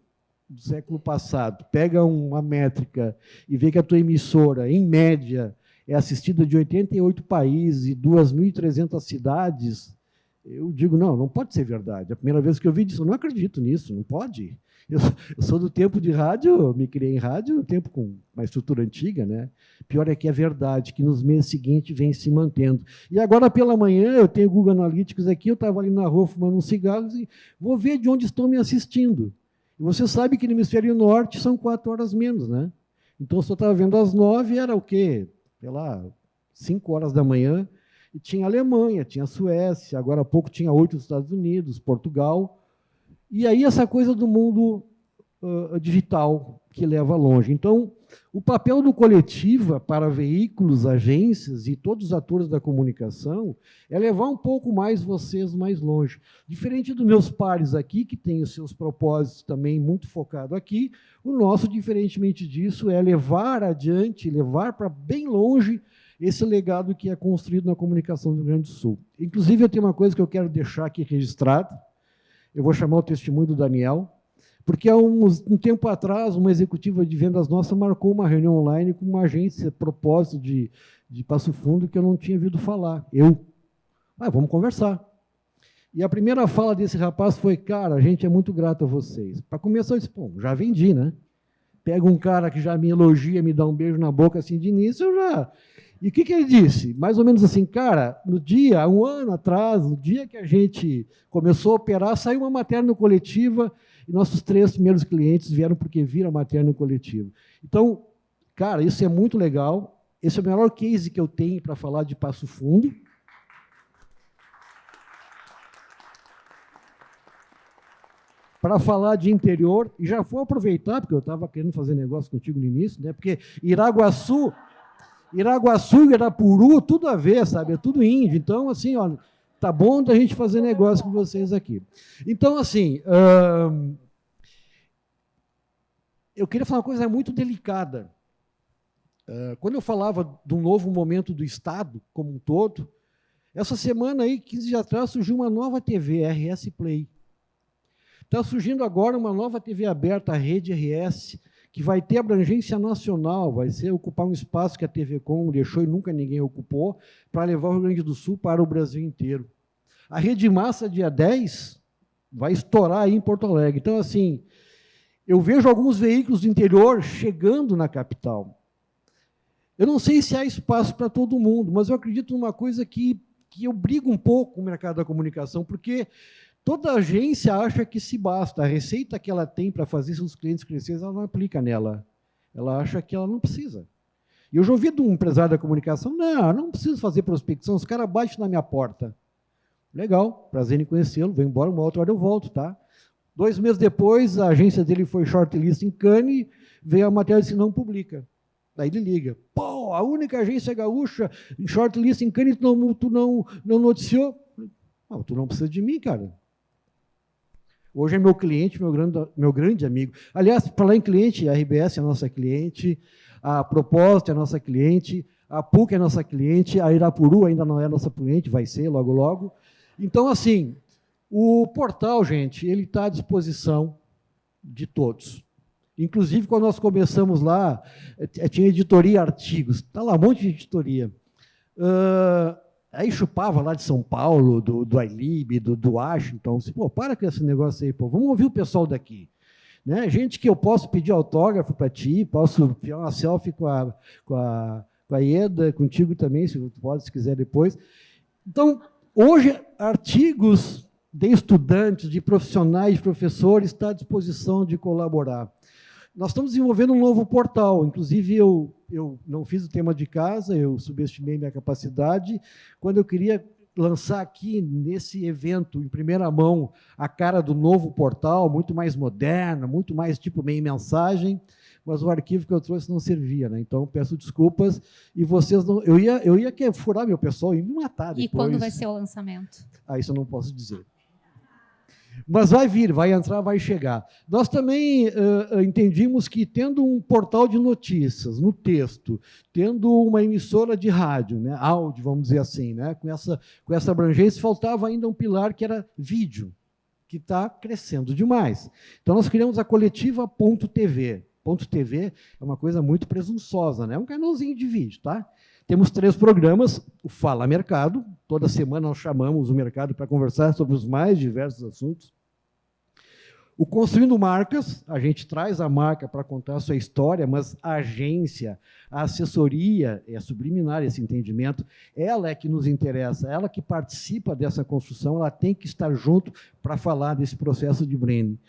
do século passado pega uma métrica e vê que a tua emissora, em média, é assistida de 88 países e 2.300 cidades, eu digo, não pode ser verdade. A primeira vez que eu vi disso, eu não acredito nisso, não pode. Eu sou do tempo de rádio, eu me criei em rádio, no tempo com uma estrutura antiga, né? Pior é que é verdade, que nos meses seguintes vem se mantendo. E agora, pela manhã, eu tenho Google Analytics aqui, eu estava ali na rua fumando uns cigarros e vou ver de onde estão me assistindo. E você sabe que no hemisfério norte são 4 horas menos, né? Então, se eu estava vendo às 9, era o quê? Sei lá, 5 horas da manhã, e tinha Alemanha, tinha Suécia, agora há pouco tinha 8 dos Estados Unidos, Portugal. E aí essa coisa do mundo digital que leva longe. Então, o papel do Coletiva para veículos, agências e todos os atores da comunicação é levar um pouco mais vocês mais longe. Diferente dos meus pares aqui, que têm os seus propósitos também muito focados aqui, o nosso, diferentemente disso, é levar adiante, levar para bem longe esse legado que é construído na comunicação do Rio Grande do Sul. Inclusive, eu tenho uma coisa que eu quero deixar aqui registrada. Eu vou chamar o testemunho do Daniel, porque há um tempo atrás, uma executiva de vendas nossa marcou uma reunião online com uma agência, propósito de Passo Fundo, que eu não tinha ouvido falar. Vamos conversar. E a primeira fala desse rapaz foi, cara, a gente é muito grato a vocês. Para começar, eu disse, já vendi, né? Pega um cara que já me elogia, me dá um beijo na boca assim de início, eu já... E o que ele disse? Mais ou menos assim, cara, há um ano atrás, no dia que a gente começou a operar, saiu uma matéria no Coletiva e nossos 3 primeiros clientes vieram porque viram a matéria no Coletiva. Então, cara, isso é muito legal. Esse é o melhor case que eu tenho para falar de Passo Fundo. Para falar de interior, e já vou aproveitar, porque eu estava querendo fazer negócio contigo no início, né? Porque Iraguaçu, Irapuru, tudo a ver, sabe? É tudo índio. Então, assim, ó, tá bom da gente fazer negócio com vocês aqui. Então, assim, eu queria falar uma coisa muito delicada. Quando eu falava de um novo momento do Estado como um todo, essa semana aí, 15 dias atrás, surgiu uma nova TV, RS Play. Está surgindo agora uma nova TV aberta, a Rede RS, que vai ter abrangência nacional, vai ocupar um espaço que a TV Com deixou e nunca ninguém ocupou, para levar o Rio Grande do Sul para o Brasil inteiro. A Rede Massa, dia 10, vai estourar aí em Porto Alegre. Então, assim, eu vejo alguns veículos do interior chegando na capital. Eu não sei se há espaço para todo mundo, mas eu acredito numa coisa que eu brigo um pouco com o mercado da comunicação, porque toda agência acha que se basta. A receita que ela tem para fazer seus clientes crescerem, ela não aplica nela. Ela acha que ela não precisa. E eu já ouvi de um empresário da comunicação, não preciso fazer prospecção, os caras batem na minha porta. Legal, prazer em conhecê-lo, vou embora, uma outra hora eu volto, tá? 2 meses depois, a agência dele foi shortlist em Cannes, veio a matéria e disse, não publica. Daí ele liga, pô, a única agência gaúcha em shortlist em Cannes, tu não noticiou? Não, tu não precisa de mim, cara. Hoje é meu cliente, meu grande amigo. Aliás, falar em cliente, a RBS é a nossa cliente, a Propósito é a nossa cliente, a PUC é a nossa cliente, a Irapuru ainda não é a nossa cliente, vai ser logo, logo. Então, assim, o portal, gente, ele está à disposição de todos. Inclusive, quando nós começamos lá, tinha editoria artigos, está lá um monte de editoria. Aí chupava lá de São Paulo, do iLib, do Washington, disse, pô, para com esse negócio aí, pô, vamos ouvir o pessoal daqui. Né? Gente que eu posso pedir autógrafo para ti, posso tirar uma selfie com a Ieda, contigo também, se pode, se quiser depois. Então, hoje, artigos de estudantes, de profissionais, de professores, está à disposição de colaborar. Nós estamos desenvolvendo um novo portal, inclusive eu não fiz o tema de casa, eu subestimei minha capacidade, quando eu queria lançar aqui, nesse evento, em primeira mão, a cara do novo portal, muito mais moderno, muito mais tipo meio mensagem, mas o arquivo que eu trouxe não servia, né? Então, peço desculpas, e vocês não... Eu ia furar meu pessoal e me matar depois. E quando vai ser o lançamento? Isso eu não posso dizer. Mas vai vir, vai entrar, vai chegar. Nós também entendimos que, tendo um portal de notícias no texto, tendo uma emissora de rádio, né, áudio, vamos dizer assim, né, com essa abrangência, faltava ainda um pilar que era vídeo, que está crescendo demais. Então, nós criamos a coletiva.tv. .tv é uma coisa muito presunçosa, né? É um canalzinho de vídeo, tá? Temos 3 programas, o Fala Mercado, toda semana nós chamamos o mercado para conversar sobre os mais diversos assuntos. O Construindo Marcas, a gente traz a marca para contar a sua história, mas a agência, a assessoria, é subliminar esse entendimento, ela é que nos interessa, ela que participa dessa construção, ela tem que estar junto para falar desse processo de branding.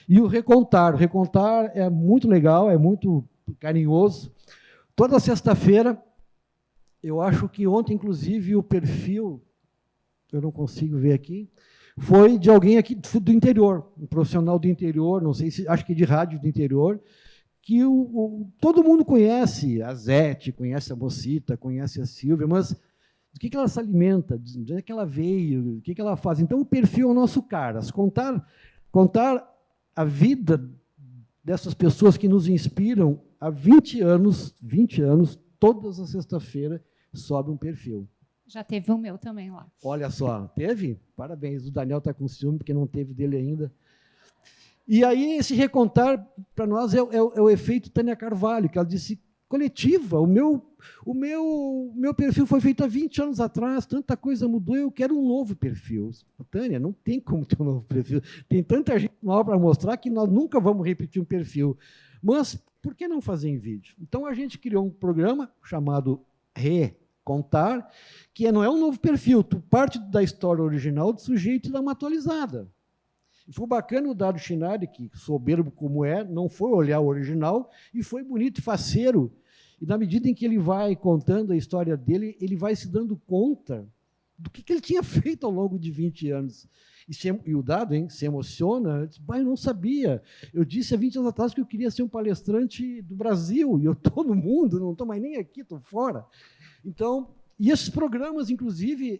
E o Recontar é muito legal, é muito carinhoso. Toda sexta-feira, eu acho que ontem, inclusive, o perfil, eu não consigo ver aqui, foi de alguém aqui do interior, um profissional do interior, não sei se, acho que de rádio do interior, que todo mundo conhece a Zete, conhece a Mocita, conhece a Silvia, mas do que ela se alimenta, de onde é que ela veio, o que ela faz. Então, o perfil é o nosso cara. Contar a vida dessas pessoas que nos inspiram há 20 anos, todas as sexta-feiras, sobe um perfil. Já teve o meu também lá. Olha só, teve? Parabéns, o Daniel está com ciúme, porque não teve dele ainda. E aí, esse Recontar, para nós, é o efeito Tânia Carvalho, que ela disse, coletiva, o meu perfil foi feito há 20 anos atrás, tanta coisa mudou, eu quero um novo perfil. Tânia, não tem como ter um novo perfil. Tem tanta gente nova para mostrar que nós nunca vamos repetir um perfil. Mas, por que não fazer em vídeo? Então, a gente criou um programa chamado Recontar, que não é um novo perfil, tu parte da história original do sujeito e dá uma atualizada. E foi bacana o Dado Chinari, que soberbo como é, não foi olhar o original, e foi bonito e faceiro. E, na medida em que ele vai contando a história dele, ele vai se dando conta do que ele tinha feito ao longo de 20 anos. E o Dado se emociona, diz, eu não sabia. Eu disse há 20 anos atrás que eu queria ser um palestrante do Brasil, e eu estou no mundo, não estou mais nem aqui, estou fora. Então, e esses programas, inclusive,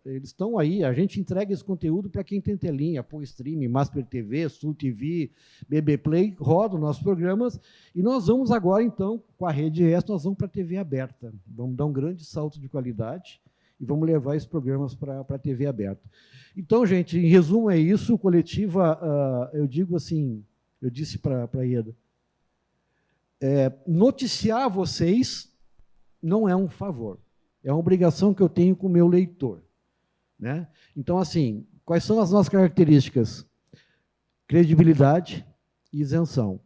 eles estão aí, a gente entrega esse conteúdo para quem tem telinha, Pô Stream, Masper TV, Sul TV, BB Play, rodam nossos programas, e nós vamos agora, então, com a Rede ES, nós vamos para a TV aberta. Vamos dar um grande salto de qualidade e vamos levar esses programas para a TV aberta. Então, gente, em resumo é isso, Coletiva, eu digo assim, eu disse para a Ieda, noticiar vocês não é um favor, é uma obrigação que eu tenho com o meu leitor. Né? Então, assim, quais são as nossas características? Credibilidade e isenção.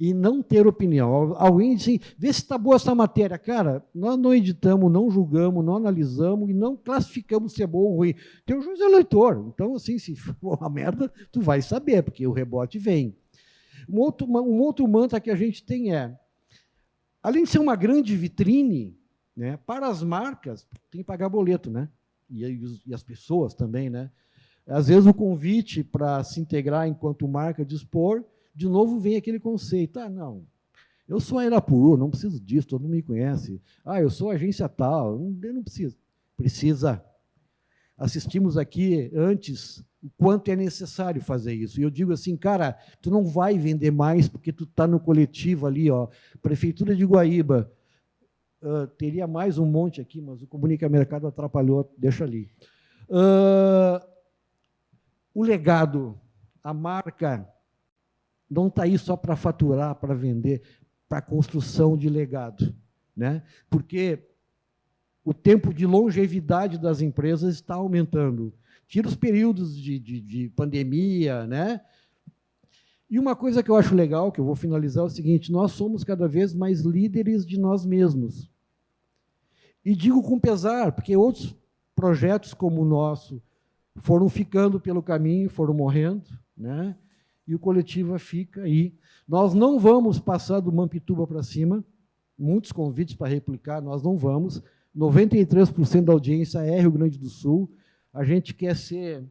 e não ter opinião. Alguém diz assim, vê se está boa essa matéria. Cara, nós não editamos, não julgamos, não analisamos e não classificamos se é bom ou ruim. Teu juiz é leitor. Então, assim, se for uma merda, tu vai saber, porque o rebote vem. Um outro mantra que a gente tem é, além de ser uma grande vitrine, né, para as marcas, tem que pagar boleto, né? E as pessoas também, né? Às vezes o convite para se integrar enquanto marca de expor, de novo vem aquele conceito, não, eu sou a Irapuru, não preciso disso, todo mundo me conhece. Eu sou agência tal, eu não preciso. Precisa. Assistimos aqui antes o quanto é necessário fazer isso. E eu digo assim, cara, tu não vai vender mais porque tu está no coletivo ali, ó, Prefeitura de Guaíba, teria mais um monte aqui, mas o Comunica Mercado atrapalhou, deixa ali. O legado, a marca, não está aí só para faturar, para vender, para construção de legado, né? Porque o tempo de longevidade das empresas está aumentando. Tira os períodos de pandemia, né? E uma coisa que eu acho legal, que eu vou finalizar, é o seguinte, nós somos cada vez mais líderes de nós mesmos. E digo com pesar, porque outros projetos como o nosso foram ficando pelo caminho, foram morrendo, né? E o Coletiva fica aí. Nós não vamos passar do Mampituba para cima, muitos convites para replicar, nós não vamos. 93% da audiência é Rio Grande do Sul. A gente quer ser...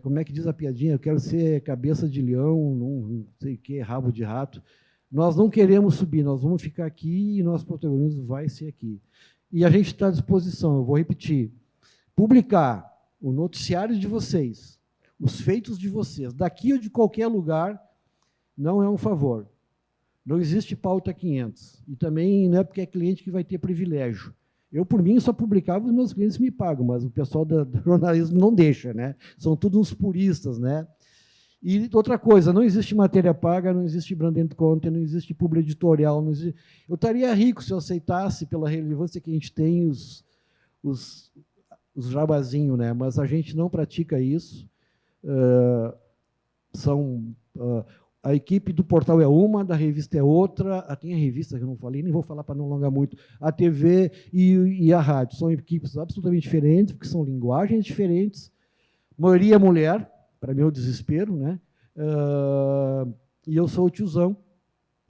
como é que diz a piadinha? Eu quero ser cabeça de leão, não sei o quê, rabo de rato. Nós não queremos subir, nós vamos ficar aqui e nosso protagonismo vai ser aqui. E a gente está à disposição, eu vou repetir, publicar o noticiário de vocês, os feitos de vocês, daqui ou de qualquer lugar, não é um favor. Não existe pauta 500. E também não é porque é cliente que vai ter privilégio. Eu, por mim, só publicava, os meus clientes me pagam, mas o pessoal do jornalismo não deixa, né? São todos uns puristas, né? E outra coisa, não existe matéria paga, não existe branded content, não existe publi editorial. Não existe... Eu estaria rico se eu aceitasse, pela relevância que a gente tem, os jabazinhos, né? Mas a gente não pratica isso. A equipe do portal é uma, da revista é outra, tem a revista que eu não falei, nem vou falar para não alongar muito, a TV e a rádio. São equipes absolutamente diferentes, porque são linguagens diferentes, maioria mulher, para mim é o desespero, né? E eu sou o tiozão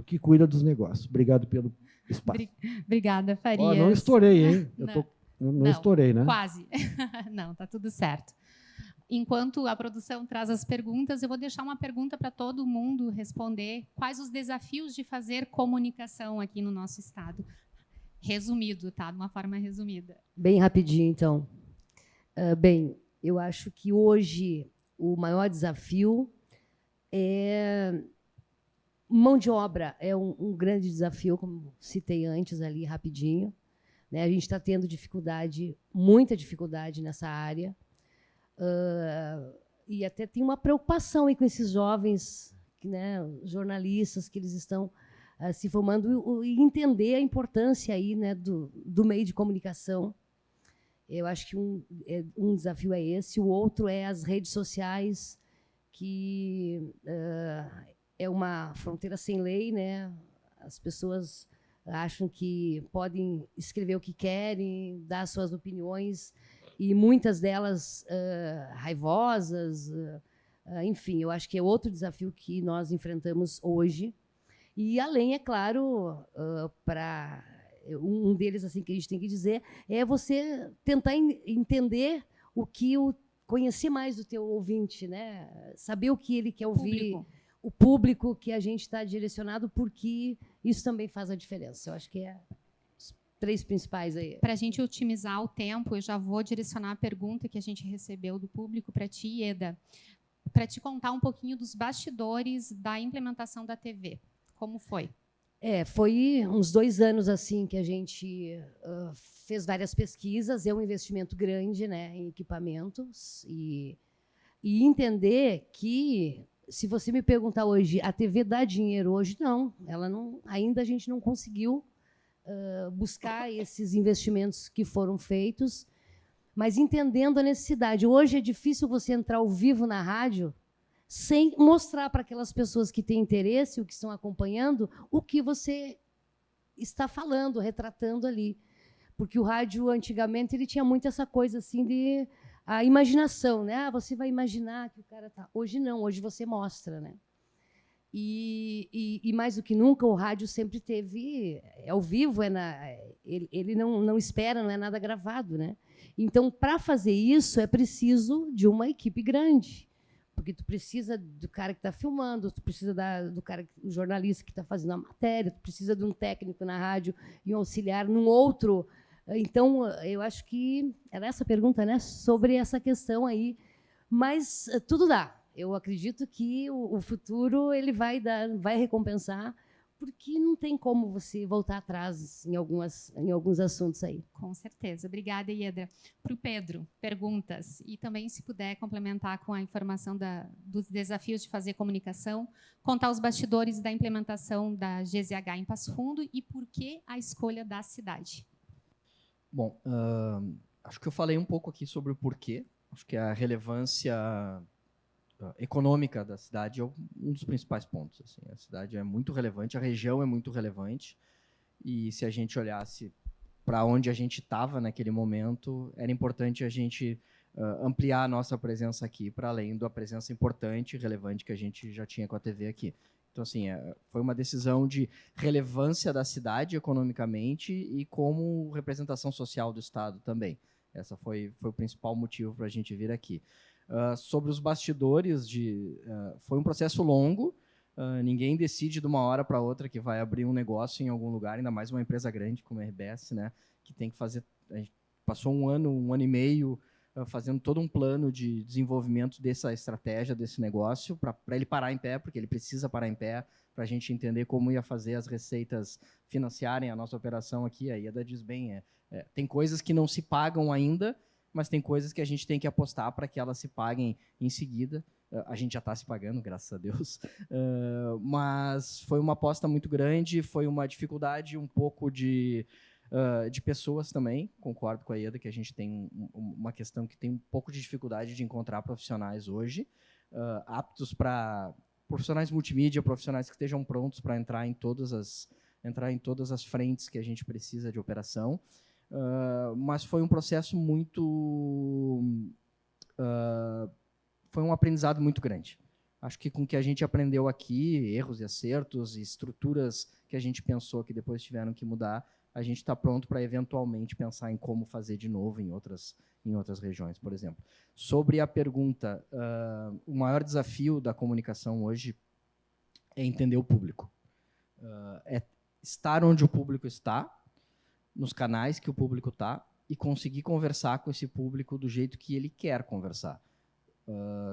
que cuida dos negócios. Obrigado pelo espaço. Obrigada, Farias. Não estourei, hein? Não estourei, né? Quase. Não, está tudo certo. Enquanto a produção traz as perguntas, eu vou deixar uma pergunta para todo mundo responder. Quais os desafios de fazer comunicação aqui no nosso estado? Resumido, tá? De uma forma resumida. Bem rapidinho, então. Bem, eu acho que hoje o maior desafio é mão de obra. É um grande desafio, como citei antes ali, rapidinho. Né? A gente está tendo dificuldade, muita dificuldade nessa área. E até tem uma preocupação aí com esses jovens, né, jornalistas, que eles estão se formando e entender a importância aí, né, do meio de comunicação. Eu acho que um desafio é esse. O outro é as redes sociais, que é uma fronteira sem lei, né? As pessoas acham que podem escrever o que querem, dar suas opiniões, e muitas delas raivosas. Enfim, eu acho que é outro desafio que nós enfrentamos hoje. E além, é claro, um deles assim que a gente tem que dizer é você tentar entender conhecer mais do teu ouvinte, né? Saber o que ele quer ouvir, o público que a gente está direcionado, porque isso também faz a diferença. Eu acho que é os 3 principais aí. Para a gente otimizar o tempo, eu já vou direcionar a pergunta que a gente recebeu do público para ti, Eda, para te contar um pouquinho dos bastidores da implementação da TV. Como foi? Foi uns 2 anos assim que a gente fez várias pesquisas. É um investimento grande, né, em equipamentos, e entender que, se você me perguntar hoje, a TV dá dinheiro hoje? Não, ela não. Ainda a gente não conseguiu buscar esses investimentos que foram feitos, mas entendendo a necessidade. Hoje é difícil você entrar ao vivo na rádio sem mostrar para aquelas pessoas que têm interesse, o que estão acompanhando, o que você está falando, retratando ali. Porque o rádio, antigamente, ele tinha muito essa coisa assim de a imaginação, né? Você vai imaginar que o cara tá. Hoje não, hoje você mostra, né? E mais do que nunca, o rádio sempre teve ao vivo, ele não espera, não é nada gravado, né? Então, para fazer isso, é preciso de uma equipe grande, porque tu precisa do cara que está filmando, tu precisa do cara, o jornalista que está fazendo a matéria, tu precisa de um técnico na rádio e um auxiliar num outro. Então, eu acho que era essa pergunta, né, sobre essa questão aí, mas tudo dá. Eu acredito que o futuro ele vai recompensar, porque não tem como você voltar atrás em alguns assuntos aí. Com certeza. Obrigada, Iedra. Para o Pedro, perguntas. E também, se puder, complementar com a informação dos desafios de fazer comunicação, contar os bastidores da implementação da GZH em Passo Fundo e por que a escolha da cidade. Bom, acho que eu falei um pouco aqui sobre o porquê. Acho que a relevância econômica da cidade é um dos principais pontos. Assim. A cidade é muito relevante, a região é muito relevante, e se a gente olhasse para onde a gente estava naquele momento, era importante a gente ampliar a nossa presença aqui, para além da presença importante e relevante que a gente já tinha com a TV aqui. Então, assim, foi uma decisão de relevância da cidade economicamente e como representação social do Estado também. Essa foi o principal motivo para a gente vir aqui. Sobre os bastidores, foi um processo longo. Ninguém decide de uma hora para outra que vai abrir um negócio em algum lugar, ainda mais uma empresa grande como a RBS, né, que tem que fazer. A gente passou um ano e meio fazendo todo um plano de desenvolvimento dessa estratégia, desse negócio, para ele parar em pé, porque ele precisa parar em pé, para a gente entender como ia fazer as receitas financiarem a nossa operação aqui. A Ieda diz bem, tem coisas que não se pagam ainda, mas tem coisas que a gente tem que apostar para que elas se paguem em seguida. A gente já está se pagando, graças a Deus. Mas foi uma aposta muito grande, foi uma dificuldade um pouco de pessoas também. Concordo com a Ieda que a gente tem uma questão que tem um pouco de dificuldade de encontrar profissionais hoje, aptos para profissionais multimídia, profissionais que estejam prontos para entrar em todas as frentes que a gente precisa de operação. Mas foi um processo foi um aprendizado muito grande. Acho que com o que a gente aprendeu aqui, erros e acertos, e estruturas que a gente pensou que depois tiveram que mudar, a gente está pronto para eventualmente pensar em como fazer de novo em outras regiões, por exemplo. Sobre a pergunta, o maior desafio da comunicação hoje é entender o público. É estar onde o público está, nos canais que o público está, e conseguir conversar com esse público do jeito que ele quer conversar.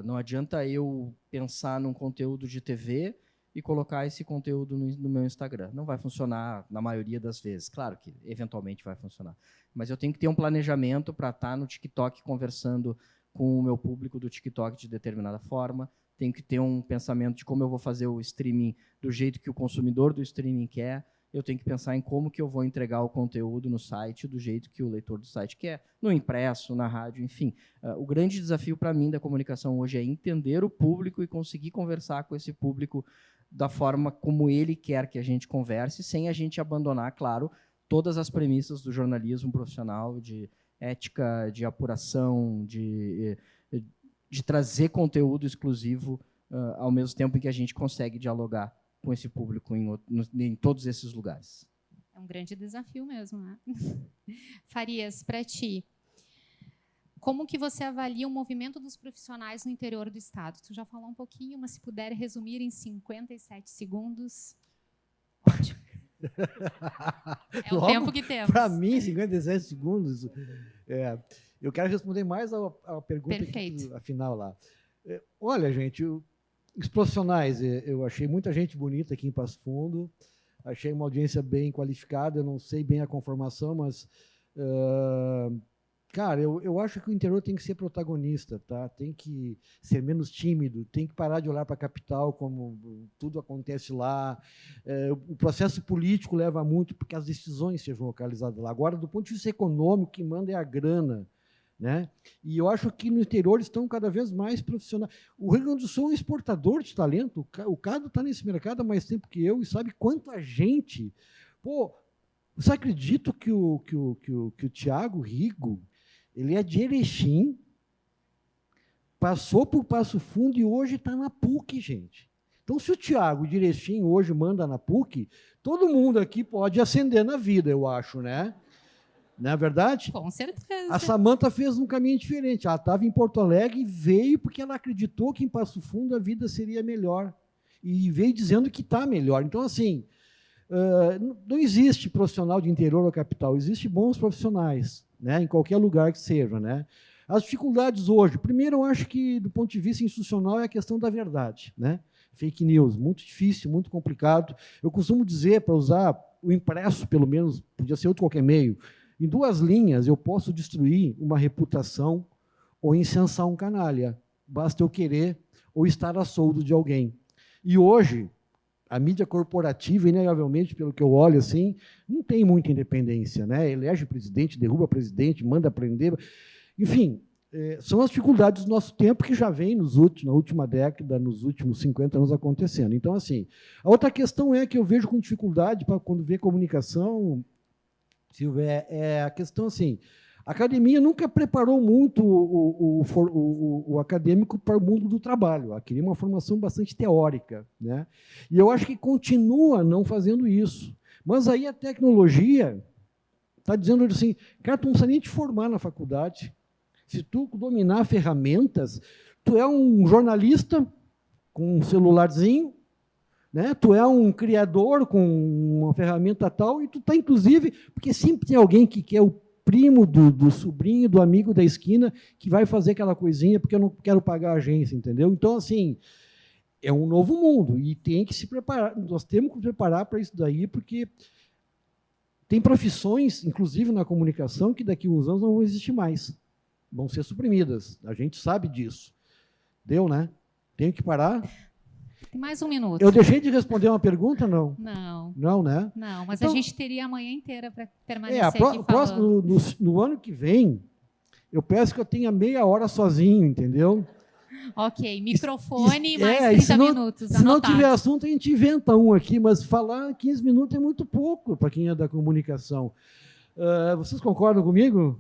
Não adianta eu pensar num conteúdo de TV e colocar esse conteúdo no meu Instagram. Não vai funcionar na maioria das vezes. Claro que eventualmente vai funcionar. Mas eu tenho que ter um planejamento para estar no TikTok conversando com o meu público do TikTok de determinada forma. Tenho que ter um pensamento de como eu vou fazer o streaming do jeito que o consumidor do streaming quer. Eu tenho que pensar em como que eu vou entregar o conteúdo no site do jeito que o leitor do site quer, no impresso, na rádio, enfim. O grande desafio para mim da comunicação hoje é entender o público e conseguir conversar com esse público da forma como ele quer que a gente converse, sem a gente abandonar, claro, todas as premissas do jornalismo profissional, de ética, de apuração, de trazer conteúdo exclusivo, ao mesmo tempo em que a gente consegue dialogar com esse público em todos esses lugares. É um grande desafio mesmo, né? Farias, para ti, como que você avalia o movimento dos profissionais no interior do estado? Tu já falou um pouquinho, mas se puder resumir em 57 segundos. Ótimo. É o tempo que temos. Para mim, 57 segundos. Eu quero responder mais a pergunta aqui, afinal lá. Olha, gente, os profissionais, eu achei muita gente bonita aqui em Passo Fundo, achei uma audiência bem qualificada, eu não sei bem a conformação, mas, cara, eu acho que o interior tem que ser protagonista, tá? Tem que ser menos tímido, tem que parar de olhar para a capital como tudo acontece lá. O processo político leva muito porque as decisões sejam localizadas lá. Agora, do ponto de vista econômico, o que manda é a grana. né? E eu acho que no interior estão cada vez mais profissionais. O Rio Grande do Sul é um exportador de talento. O Cado está nesse mercado há mais tempo que eu e sabe quanta gente. Pô, você acredita que o Thiago Rigo, ele é de Erechim, passou por Passo Fundo e hoje está na PUC, gente. Então, se o Thiago de Erechim hoje manda na PUC, todo mundo aqui pode ascender na vida, eu acho, né? Não é verdade? Com certeza. A Samanta fez um caminho diferente. Ela estava em Porto Alegre e veio porque ela acreditou que em Passo Fundo a vida seria melhor. E veio dizendo que está melhor. Então, assim, não existe profissional de interior ou capital, existem bons profissionais, né, em qualquer lugar que seja. Né? As dificuldades hoje, primeiro, eu acho que, do ponto de vista institucional, é a questão da verdade. Né? Fake news, muito difícil, muito complicado. Eu costumo dizer, para usar o impresso, pelo menos, podia ser outro qualquer meio, em 2 linhas eu posso destruir uma reputação ou incensar um canalha. Basta eu querer ou estar a soldo de alguém. E hoje, a mídia corporativa, inegavelmente, pelo que eu olho, assim, não tem muita independência. Né? Elege presidente, derruba presidente, manda prender. Enfim, são as dificuldades do nosso tempo que já vem na última década, nos últimos 50 anos acontecendo. Então, assim, a outra questão é que eu vejo com dificuldade para quando vê comunicação, Silvia, é a questão assim, a academia nunca preparou muito o acadêmico para o mundo do trabalho. Ela queria uma formação bastante teórica. Né? E eu acho que continua não fazendo isso. Mas aí a tecnologia está dizendo assim, cara, tu não precisa nem te formar na faculdade. Se tu dominar ferramentas, tu é um jornalista com um celularzinho, né? Tu é um criador com uma ferramenta tal, e tu está, inclusive, porque sempre tem alguém que é o primo do sobrinho, do amigo da esquina, que vai fazer aquela coisinha porque eu não quero pagar a agência, entendeu? Então, assim, é um novo mundo e tem que se preparar. Nós temos que nos preparar para isso daí, porque tem profissões, inclusive na comunicação, que daqui a uns anos não vão existir mais. Vão ser suprimidas. A gente sabe disso. Deu, né? Tenho que parar. Tem mais 1 minuto. Eu deixei de responder uma pergunta, não? Não. Não, né? Não, mas então, a gente teria a manhã inteira para permanecer aqui falando. Próximo, no ano que vem, eu peço que eu tenha meia hora sozinho, entendeu? Ok, microfone, mais 30 minutos. Se não tiver assunto, a gente inventa um aqui, mas falar 15 minutos é muito pouco para quem é da comunicação. Vocês concordam comigo?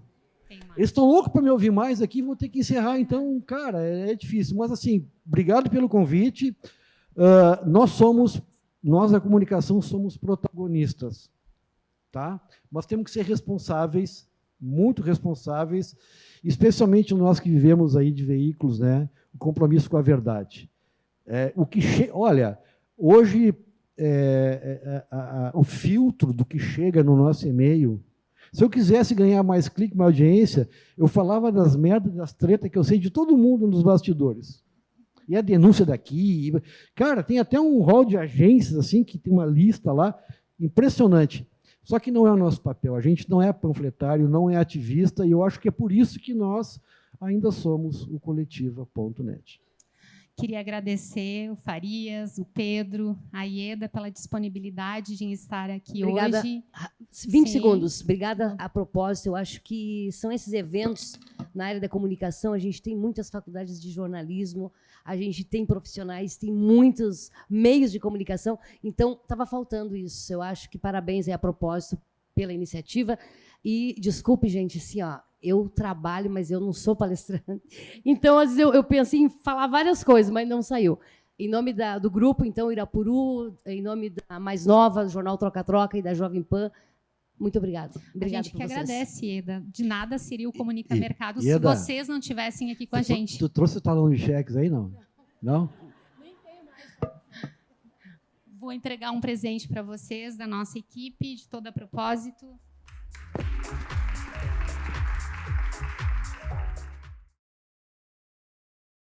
Eles estão loucos para me ouvir mais aqui, vou ter que encerrar, então, cara, é difícil. Mas, assim, obrigado pelo convite. Nós da comunicação somos protagonistas, tá? Mas temos que ser responsáveis, muito responsáveis, especialmente nós que vivemos aí de veículos, né? O compromisso com a verdade. Olha, hoje o filtro do que chega no nosso e-mail. Se eu quisesse ganhar mais clique, mais audiência, eu falava das merdas, das tretas que eu sei de todo mundo nos bastidores. E a denúncia daqui. Cara, tem até um rol de agências assim que tem uma lista lá impressionante. Só que não é o nosso papel. A gente não é panfletário, não é ativista, e eu acho que é por isso que nós ainda somos o Coletiva.net. Queria agradecer o Farias, o Pedro, a Ieda pela disponibilidade de estar aqui Obrigada. hoje. 20 segundos. Obrigada a propósito. Eu acho que são esses eventos na área da comunicação. A gente tem muitas faculdades de jornalismo, a gente tem profissionais, tem muitos meios de comunicação. Então, estava faltando isso. Eu acho que parabéns aí a propósito pela iniciativa. E, desculpe, gente, assim, ó, eu trabalho, mas eu não sou palestrante. Então, às vezes, eu pensei em falar várias coisas, mas não saiu. Em nome do grupo, então, Irapuru, em nome da Mais Nova, do Jornal Troca-Troca e da Jovem Pan, muito obrigada. Obrigada a gente que vocês. agradece, Ieda. De nada seria o Comunica Mercado se Ieda, vocês não estivessem aqui com a gente. Tu trouxe o talão de cheques aí, não? Não? Vou entregar um presente para vocês, da nossa equipe, de todo a propósito.